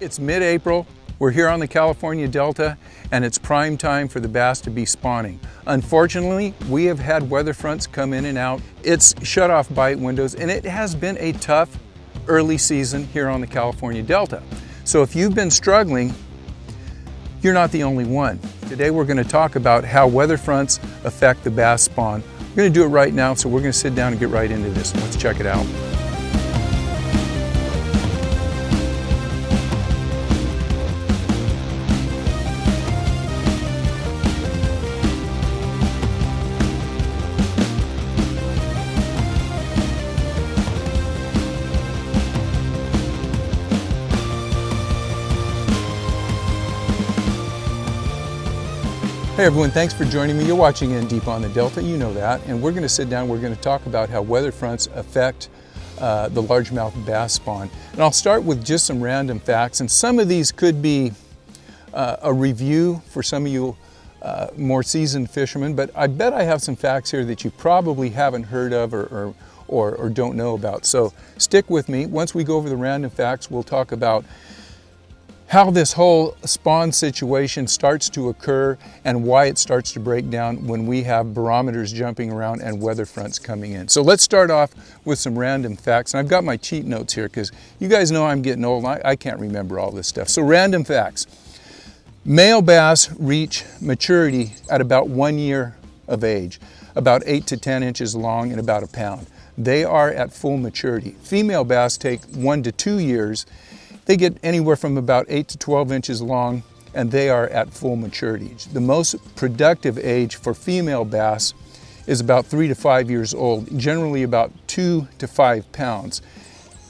It's mid-April, we're here on the California Delta, and it's prime time for the bass to be spawning. Unfortunately, we have had weather fronts come in and out. It's shut off bite windows, and it has been a tough early season here on the California Delta. So if you've been struggling, you're not the only one. Today we're going to talk about how weather fronts affect the bass spawn. We're going to do it right now, so we're going to sit down and get right into this. Let's check it out. Hey everyone, thanks for joining me. You're watching In Deep on the Delta, you know that. And we're going to sit down, we're going to talk about how weather fronts affect the largemouth bass spawn. And I'll start with just some random facts, and some of these could be a review for some of you more seasoned fishermen, but I bet I have some facts here that you probably haven't heard of or don't know about. So stick with me. Once we go over the random facts, we'll talk about how this whole spawn situation starts to occur and why it starts to break down when we have barometers jumping around and weather fronts coming in. So let's start off with some random facts. And I've got my cheat notes here because you guys know I'm getting old and I can't remember all this stuff. So random facts. Male bass reach maturity at about 1 year of age, about 8 to 10 inches long and about a pound. They are at full maturity. Female bass take 1 to 2 years. They get anywhere from about 8 to 12 inches long, and they are at full maturity. The most productive age for female bass is about 3 to 5 years old, generally about 2 to 5 pounds.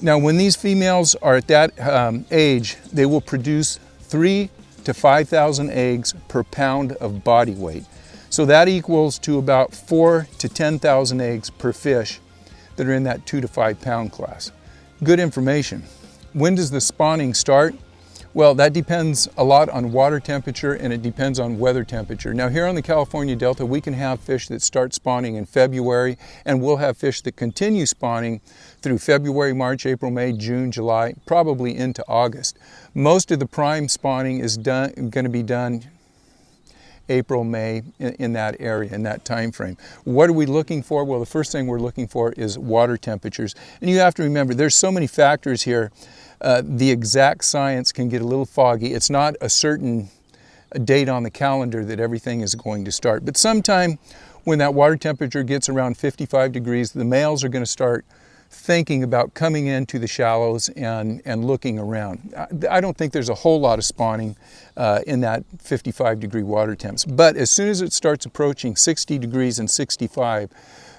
Now, when these females are at that age, they will produce 3 to 5,000 eggs per pound of body weight. So that equals to about 4 to 10,000 eggs per fish that are in that 2 to 5 pound class. Good information. When does the spawning start? Well, that depends a lot on water temperature and it depends on weather temperature. Now here on the California Delta, we can have fish that start spawning in February, and we'll have fish that continue spawning through February, March, April, May, June, July, probably into August. Most of the prime spawning is going to be done April, May, in that area, in that time frame. What are we looking for? Well, the first thing we're looking for is water temperatures. And you have to remember, there's so many factors here. The exact science can get a little foggy. It's not a certain date on the calendar that everything is going to start. But sometime when that water temperature gets around 55 degrees, the males are going to start thinking about coming into the shallows and looking around. I don't think there's a whole lot of spawning in that 55 degree water temps, but as soon as it starts approaching 60 degrees and 65,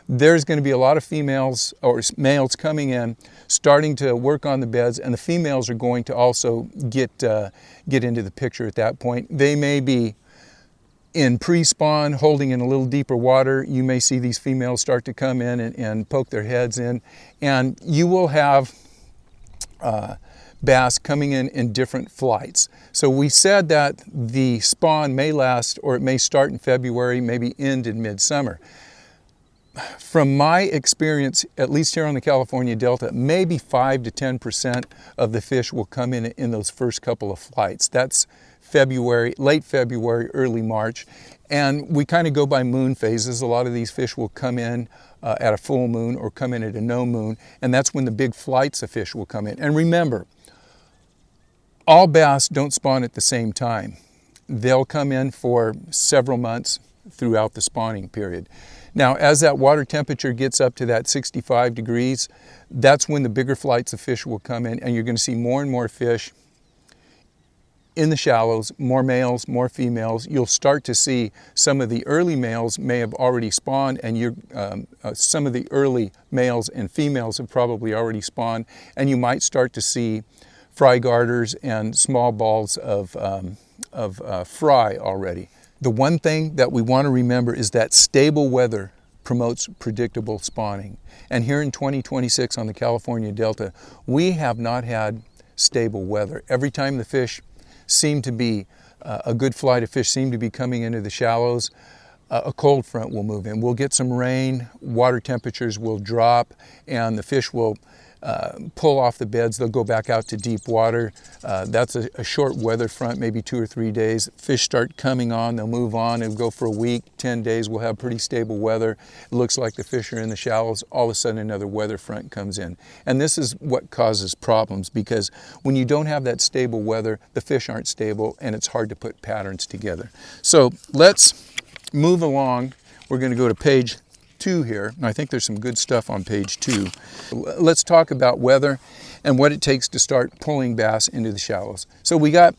there's going to be a lot of females or males coming in, starting to work on the beds, and the females are going to also get into the picture at that point. They may be in pre-spawn, holding in a little deeper water. You may see these females start to come in and poke their heads in, and you will have bass coming in different flights. So we said that the spawn may last, or it may start in February, maybe end in midsummer. From my experience, at least here on the California Delta, maybe 5 to 10% of the fish will come in those first couple of flights. That's February, late February, early March, and we kind of go by moon phases. A lot of these fish will come in at a full moon or come in at a no moon, and that's when the big flights of fish will come in. And remember, all bass don't spawn at the same time. They'll come in for several months throughout the spawning period. Now, as that water temperature gets up to that 65 degrees, that's when the bigger flights of fish will come in, and you're going to see more and more fish in the shallows, more males, more females. You'll start to see some of the early males may have already spawned, and some of the early males and females have probably already spawned, and you might start to see fry garters and small balls of fry already. The one thing that we want to remember is that stable weather promotes predictable spawning. And here in 2026 on the California Delta, we have not had stable weather. Every time the fish seem to be, a good flight of fish seem to be coming into the shallows, a cold front will move in. We'll get some rain, water temperatures will drop, and the fish will pull off the beds, they'll go back out to deep water. That's a short weather front, maybe 2 or 3 days. Fish start coming on, they'll move on and go for a week, 10 days, we'll have pretty stable weather. It looks like the fish are in the shallows. All of a sudden another weather front comes in. And this is what causes problems, because when you don't have that stable weather, the fish aren't stable and it's hard to put patterns together. So let's move along. We're going to go to page 2 here, and I think there's some good stuff on page 2. Let's talk about weather and what it takes to start pulling bass into the shallows. So we got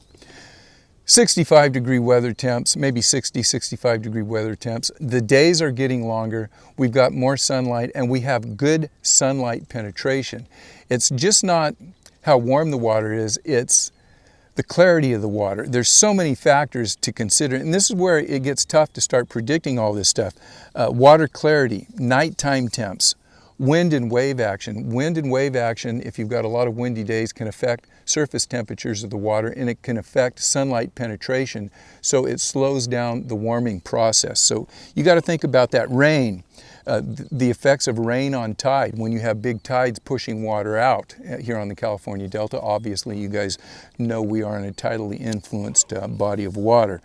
65-degree weather temps, maybe 60, 65-degree weather temps. The days are getting longer. We've got more sunlight, and we have good sunlight penetration. It's just not how warm the water is, it's the clarity of the water. There's so many factors to consider, and this is where it gets tough to start predicting all this stuff. Water clarity, nighttime temps, wind and wave action. Wind and wave action, if you've got a lot of windy days, can affect surface temperatures of the water, and it can affect sunlight penetration, so it slows down the warming process. So you got to think about that. Rain, the effects of rain on tide, when you have big tides pushing water out here on the California Delta. Obviously, you guys know we are in a tidally influenced body of water.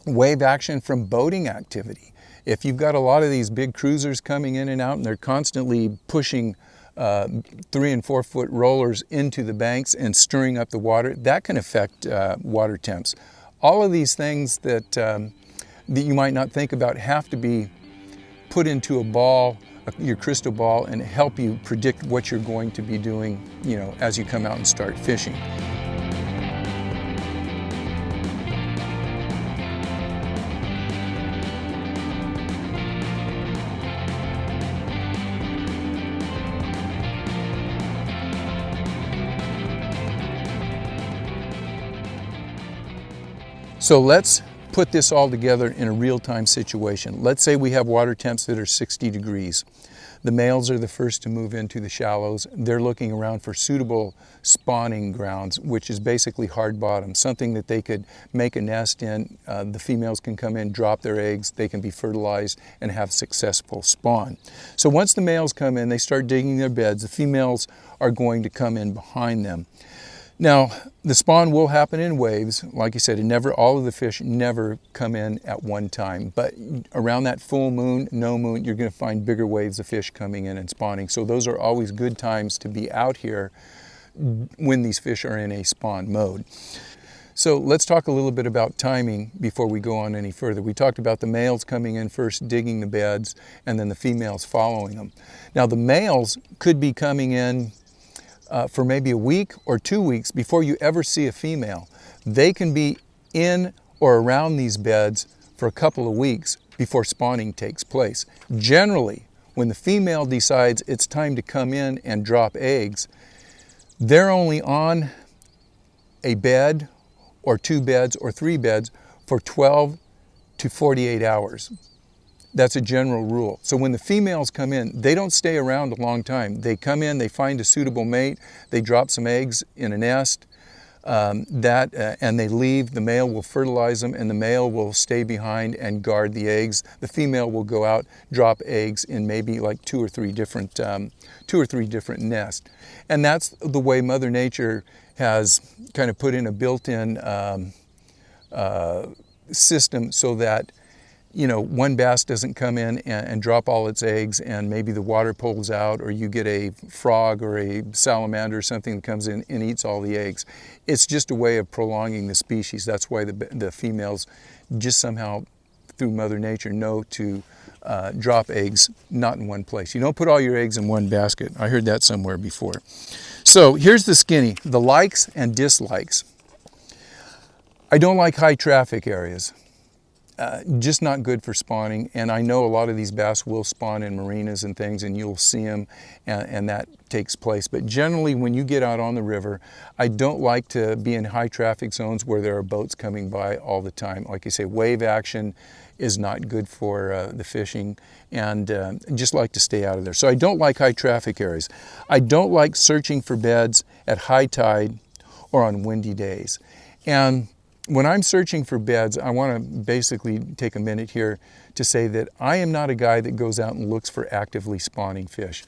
Wave action from boating activity. If you've got a lot of these big cruisers coming in and out and they're constantly pushing 3 and 4 foot rollers into the banks and stirring up the water, that can affect water temps. All of these things that you might not think about have to be put into a ball, your crystal ball, and help you predict what you're going to be doing, you know, as you come out and start fishing. So let's put this all together in a real-time situation. Let's say we have water temps that are 60 degrees. The males are the first to move into the shallows. They're looking around for suitable spawning grounds, which is basically hard bottom, something that they could make a nest in. The females can come in, drop their eggs, they can be fertilized and have successful spawn. So once the males come in, they start digging their beds. The females are going to come in behind them. Now, the spawn will happen in waves. Like I said, all of the fish never come in at one time. But around that full moon, no moon, you're going to find bigger waves of fish coming in and spawning. So those are always good times to be out here when these fish are in a spawn mode. So let's talk a little bit about timing before we go on any further. We talked about the males coming in first, digging the beds, and then the females following them. Now, the males could be coming in for maybe a week or 2 weeks before you ever see a female. They can be in or around these beds for a couple of weeks before spawning takes place. Generally, when the female decides it's time to come in and drop eggs, they're only on a bed or 2 beds or 3 beds for 12 to 48 hours. That's a general rule. So when the females come in, they don't stay around a long time. They come in, they find a suitable mate, they drop some eggs in a nest, and they leave. The male will fertilize them, and the male will stay behind and guard the eggs. The female will go out, drop eggs in maybe like 2 or 3 different nests. And that's the way Mother Nature has kind of put in a built-in system so that, you know, one bass doesn't come in and drop all its eggs and maybe the water pulls out, or you get a frog or a salamander or something that comes in and eats all the eggs. It's just a way of prolonging the species. That's why the females just somehow, through Mother Nature, know to drop eggs not in one place. You don't put all your eggs in one basket. I heard that somewhere before. So here's the skinny, the likes and dislikes. I don't like high traffic areas. Just not good for spawning, and I know a lot of these bass will spawn in marinas and things, and you'll see them, and that takes place. But generally, when you get out on the river, I don't like to be in high traffic zones where there are boats coming by all the time. Like I say, wave action is not good for the fishing, and just like to stay out of there. So I don't like high traffic areas. I don't like searching for beds at high tide or on windy days. And when I'm searching for beds, I want to basically take a minute here to say that I am not a guy that goes out and looks for actively spawning fish.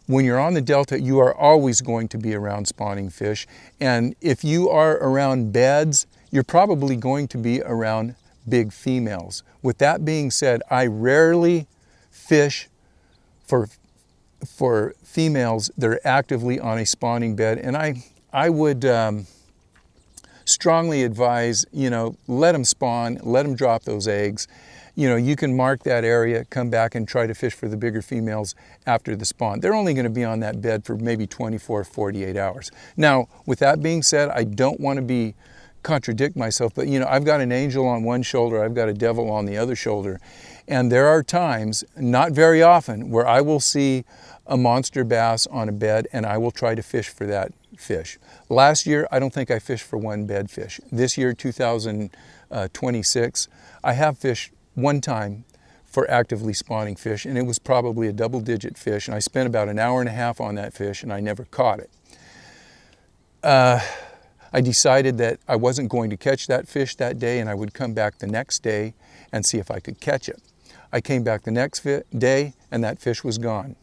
When you're on the Delta, you are always going to be around spawning fish. And if you are around beds, you're probably going to be around big females. With that being said, I rarely fish for females that are actively on a spawning bed, and I would strongly advise, let them spawn, let them drop those eggs. You can mark that area, come back and try to fish for the bigger females after the spawn. They're only going to be on that bed for maybe 24, 48 hours. Now, with that being said, I don't want to contradict myself, but I've got an angel on one shoulder, I've got a devil on the other shoulder. And there are times, not very often, where I will see a monster bass on a bed and I will try to fish for that fish. Last year, I don't think I fished for one bed fish. This year, 2026, I have fished one time for actively spawning fish, and it was probably a double-digit fish, and I spent about an hour and a half on that fish and I never caught it. I decided that I wasn't going to catch that fish that day, and I would come back the next day and see if I could catch it. I came back the next day and that fish was gone.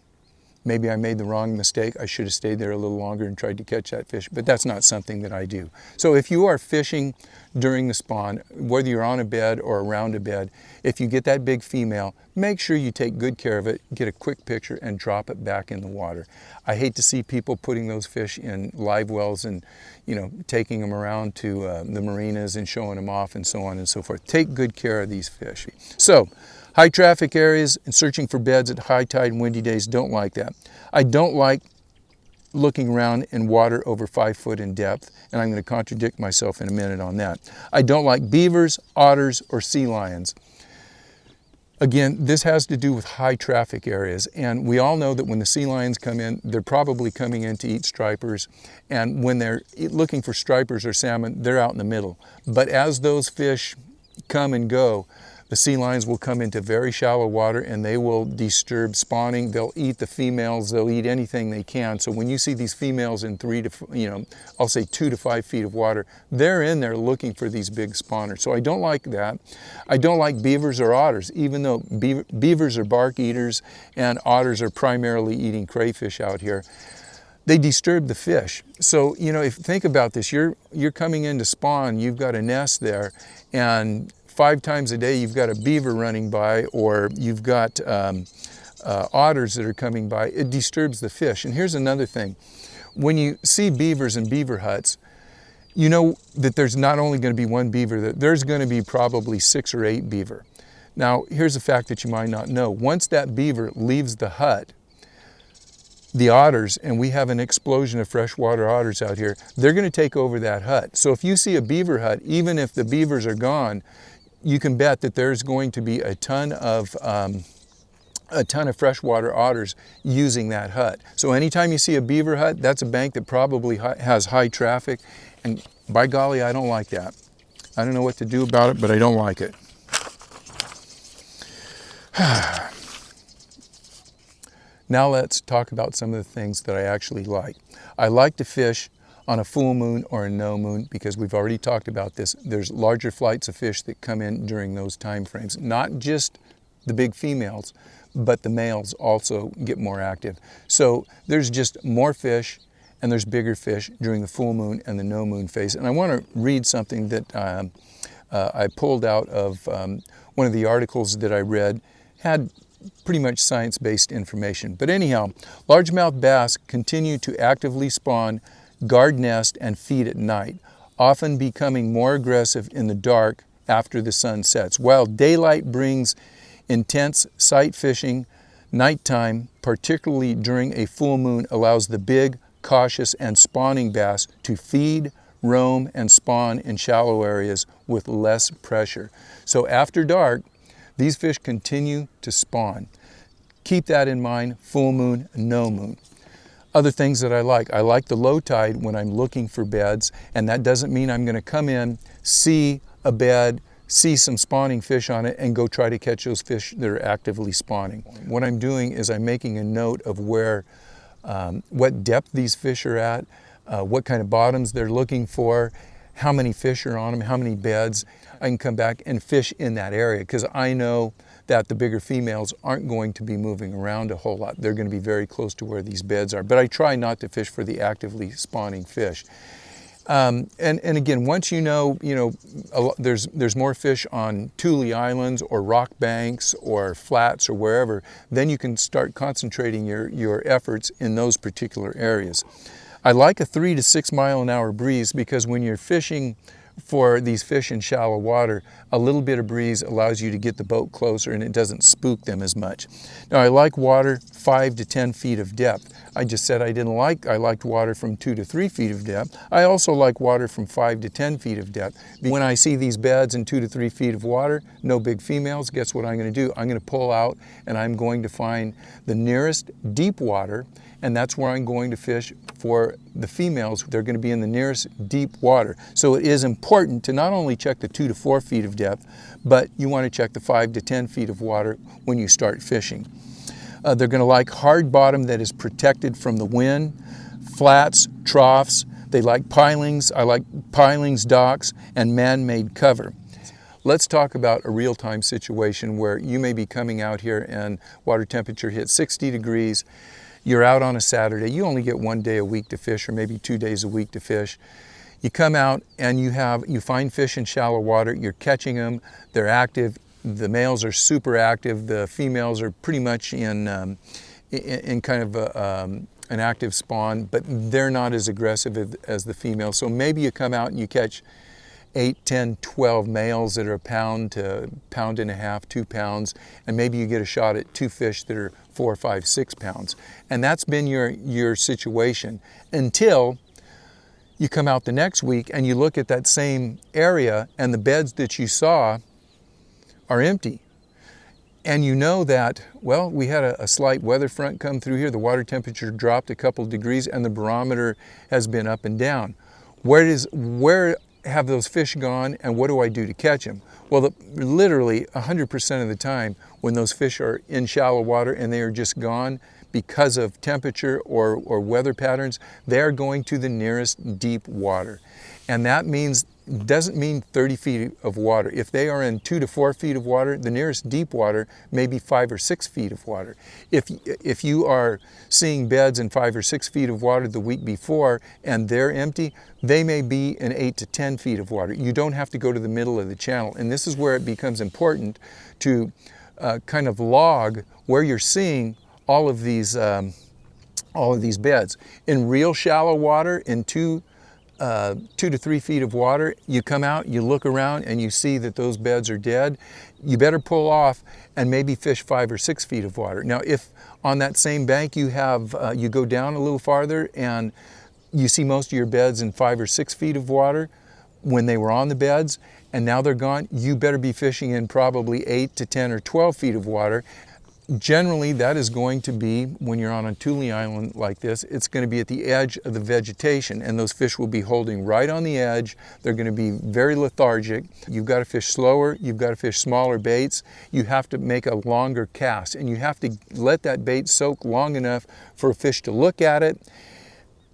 Maybe I made the wrong mistake. I should have stayed there a little longer and tried to catch that fish, but that's not something that I do. So if you are fishing during the spawn, whether you're on a bed or around a bed, if you get that big female, make sure you take good care of it, get a quick picture and drop it back in the water. I hate to see people putting those fish in live wells and taking them around to the marinas and showing them off and so on and so forth. Take good care of these fish. So, high traffic areas and searching for beds at high tide and windy days, don't like that. I don't like looking around in water over 5 foot in depth, and I'm going to contradict myself in a minute on that. I don't like beavers, otters, or sea lions. Again, this has to do with high traffic areas, and we all know that when the sea lions come in, they're probably coming in to eat stripers, and when they're looking for stripers or salmon, they're out in the middle. But as those fish come and go, the sea lions will come into very shallow water and they will disturb spawning. They'll eat the females, they'll eat anything they can. So when you see these females in I'll say 2 to 5 feet of water, they're in there looking for these big spawners. So I don't like that. I don't like beavers or otters, even though beavers are bark eaters and otters are primarily eating crayfish out here. They disturb the fish. So, if think about this, you're coming in to spawn, you've got a nest there, and 5 times a day you've got a beaver running by, or you've got otters that are coming by. It disturbs the fish. And here's another thing. When you see beavers in beaver huts, you know that there's not only going to be one beaver, there's going to be probably 6 or 8 beaver. Now, here's a fact that you might not know. Once that beaver leaves the hut, the otters, and we have an explosion of freshwater otters out here, they're going to take over that hut. So if you see a beaver hut, even if the beavers are gone, you can bet that there's going to be a ton of freshwater otters using that hut. So anytime you see a beaver hut, that's a bank that probably has high traffic, and by golly, I don't like that. I don't know what to do about it, but I don't like it. Now let's talk about some of the things that I actually like. I like to fish on a full moon or a no moon because we've already talked about this. There's larger flights of fish that come in during those time frames. Not just the big females, but the males also get more active. So there's just more fish and there's bigger fish during the full moon and the no moon phase. And I want to read something that I pulled out of one of the articles that I read. Had pretty much science-based information. But anyhow, largemouth bass continue to actively spawn, guard nest, and feed at night, often becoming more aggressive in the dark after the sun sets. While daylight brings intense sight fishing, nighttime, particularly during a full moon, allows the big, cautious, and spawning bass to feed, roam, and spawn in shallow areas with less pressure. So after dark, these fish continue to spawn. Keep that in mind, full moon, no moon. Other things that I like the low tide when I'm looking for beds, and that doesn't mean I'm going to come in, see a bed, see some spawning fish on it, and go try to catch those fish that are actively spawning. What I'm doing is I'm making a note of what depth these fish are at, what kind of bottoms they're looking for, how many fish are on them, how many beds. I can come back and fish in that area because I know that the bigger females aren't going to be moving around a whole lot. They're going to be very close to where these beds are. But I try not to fish for the actively spawning fish. And again, once you know, there's more fish on Thule Islands or rock banks or flats or wherever, then you can start concentrating your efforts in those particular areas. I like a 3 to 6 mile an hour breeze because when you're fishing for these fish in shallow water, a little bit of breeze allows you to get the boat closer and it doesn't spook them as much. Now I like water 5 to 10 feet of depth. I just said I liked water from 2 to 3 feet of depth. I also like water from 5 to 10 feet of depth. When I see these beds in 2 to 3 feet of water, no big females, guess what I'm going to do? I'm going to pull out and I'm going to find the nearest deep water, and that's where I'm going to fish for the females. They're going to be in the nearest deep water. So it is important to not only check the 2 to 4 feet of depth, but you want to check the 5 to 10 feet of water when you start fishing. They're going to like hard bottom that is protected from the wind, flats, troughs. They like pilings. I like pilings, docks, and man-made cover. Let's talk about a real-time situation where you may be coming out here and water temperature hits 60 degrees. You're out on a Saturday. You only get 1 day a week to fish, or maybe 2 days a week to fish. You come out and you find fish in shallow water. You're catching them. They're active. The males are super active. The females are pretty much in kind of an active spawn, but they're not as aggressive as the females. So maybe you come out and you catch 8, 10, 12 males that are a pound to pound and a half, 2 pounds, and maybe you get a shot at 2 fish that are 4, 5, 6 pounds. And that's been your situation until you come out the next week and you look at that same area and the beds that you saw are empty. And you know that, well, we had a slight weather front come through here. The water temperature dropped a couple degrees and the barometer has been up and down. Where have those fish gone, and what do I do to catch them? Well, literally 100% of the time when those fish are in shallow water and they are just gone because of temperature or weather patterns, they are going to the nearest deep water. And that doesn't mean 30 feet of water. If they are in 2 to 4 feet of water, the nearest deep water may be 5 or 6 feet of water. If you are seeing beds in 5 or 6 feet of water the week before and they're empty, they may be in 8 to 10 feet of water. You don't have to go to the middle of the channel. And this is where it becomes important to kind of log where you're seeing all of these beds. In real shallow water, in 2 to 3 feet of water, you come out, you look around and you see that those beds are dead, you better pull off and maybe fish 5 or 6 feet of water. Now, if on that same bank you go down a little farther and you see most of your beds in 5 or 6 feet of water when they were on the beds and now they're gone, you better be fishing in probably 8 to 10 or 12 feet of water. Generally, that is going to be, when you're on a Thule Island like this, it's going to be at the edge of the vegetation, and those fish will be holding right on the edge. They're going to be very lethargic. You've got to fish slower. You've got to fish smaller baits. You have to make a longer cast, and you have to let that bait soak long enough for a fish to look at it.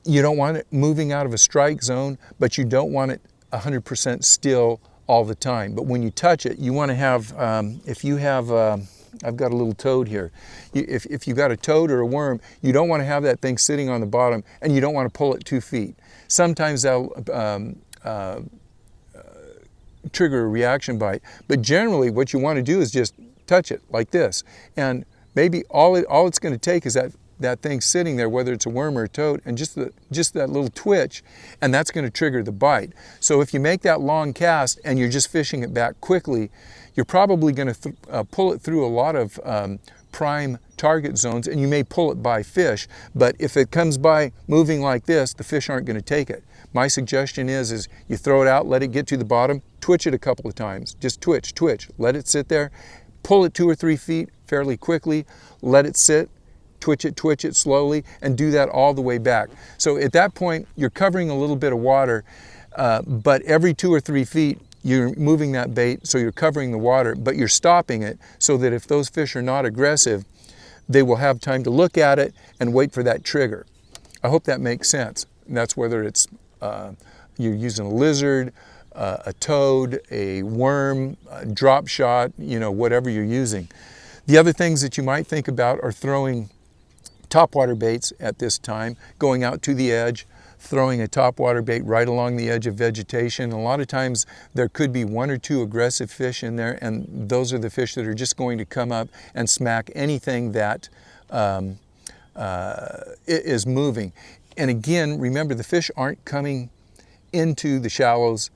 You don't want it moving out of a strike zone, but you don't want it 100% still all the time. But when you touch it, you want to have, if you have, I've got a little toad here. If you've got a toad or a worm, you don't want to have that thing sitting on the bottom and you don't want to pull it 2 feet. Sometimes that'll trigger a reaction bite, but generally what you want to do is just touch it like this. And maybe all it's going to take is that thing sitting there, whether it's a worm or a toad, and just that little twitch, and that's going to trigger the bite. So if you make that long cast and you're just fishing it back quickly, you're probably going to pull it through a lot of prime target zones, and you may pull it by fish, but if it comes by moving like this, the fish aren't going to take it. My suggestion is you throw it out, let it get to the bottom, twitch it a couple of times. Just twitch, let it sit there, pull it 2 or 3 feet fairly quickly, let it sit, twitch it slowly, and do that all the way back. So at that point, you're covering a little bit of water, but every 2 or 3 feet, you're moving that bait, so you're covering the water, but you're stopping it so that if those fish are not aggressive, they will have time to look at it and wait for that trigger. I hope that makes sense. And that's whether it's you're using a lizard, a toad, a worm, a drop shot, whatever you're using. The other things that you might think about are throwing topwater baits at this time, going out to the edge, throwing a topwater bait right along the edge of vegetation. A lot of times there could be one or two aggressive fish in there, and those are the fish that are just going to come up and smack anything that is moving. And again, remember, the fish aren't coming into the shallows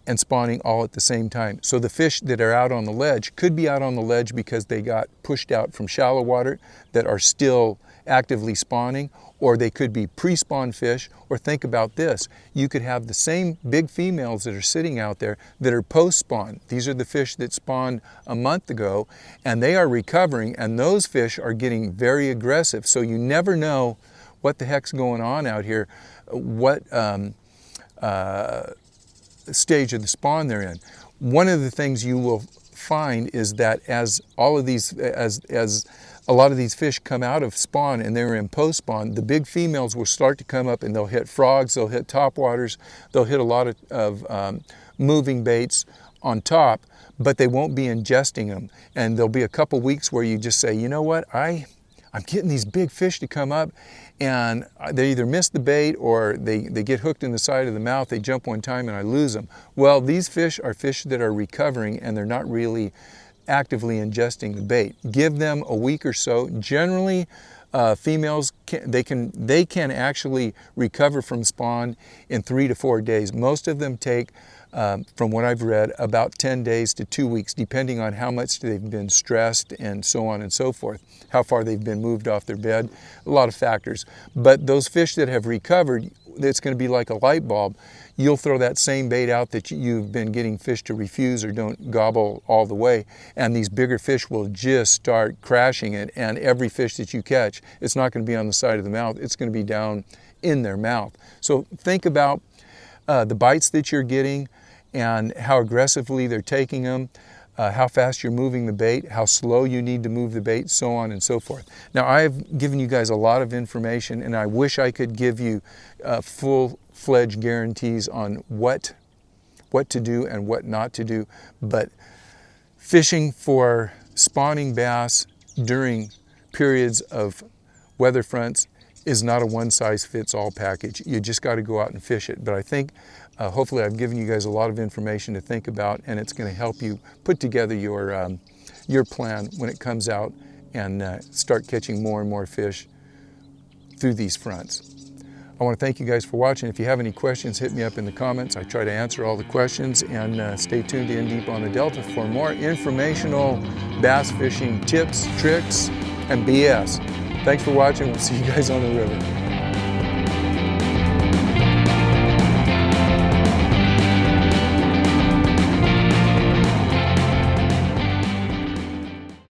and spawning all at the same time. So the fish that are out on the ledge could be out on the ledge because they got pushed out from shallow water that are still actively spawning, or they could be pre-spawn fish. Or think about this, you could have the same big females that are sitting out there that are post-spawn. These are the fish that spawned a month ago, and they are recovering, and those fish are getting very aggressive. So you never know what the heck's going on out here, what stage of the spawn they're in. One of the things you will find is that as all of these, as a lot of these fish come out of spawn and they're in post-spawn, the big females will start to come up and they'll hit frogs, they'll hit topwaters, they'll hit a lot of moving baits on top, but they won't be ingesting them. And there'll be a couple weeks where you just say, you know what, I'm getting these big fish to come up, and they either miss the bait or they get hooked in the side of the mouth, they jump one time and I lose them. Well, these fish are fish that are recovering and they're not really actively ingesting the bait. Give them a week or so. Generally, females, they can actually recover from spawn in 3 to 4 days. Most of them take, from what I've read, about 10 days to 2 weeks, depending on how much they've been stressed and so on and so forth, how far they've been moved off their bed, a lot of factors. But those fish that have recovered, it's going to be like a light bulb. You'll throw that same bait out that you've been getting fish to refuse or don't gobble all the way, and these bigger fish will just start crashing it, and every fish that you catch, it's not going to be on the side of the mouth, it's going to be down in their mouth. So think about the bites that you're getting and how aggressively they're taking them, how fast you're moving the bait, how slow you need to move the bait, so on and so forth. Now, I've given you guys a lot of information, and I wish I could give you full-fledged guarantees on what to do and what not to do, but fishing for spawning bass during periods of weather fronts is not a one-size-fits-all package. You just got to go out and fish it. But I think hopefully I've given you guys a lot of information to think about, and it's going to help you put together your plan when it comes out and start catching more and more fish through these fronts. I want to thank you guys for watching. If you have any questions, hit me up in the comments. I try to answer all the questions, and stay tuned to In Deep on the Delta for more informational bass fishing tips, tricks, and BS. Thanks for watching. We'll see you guys on the river.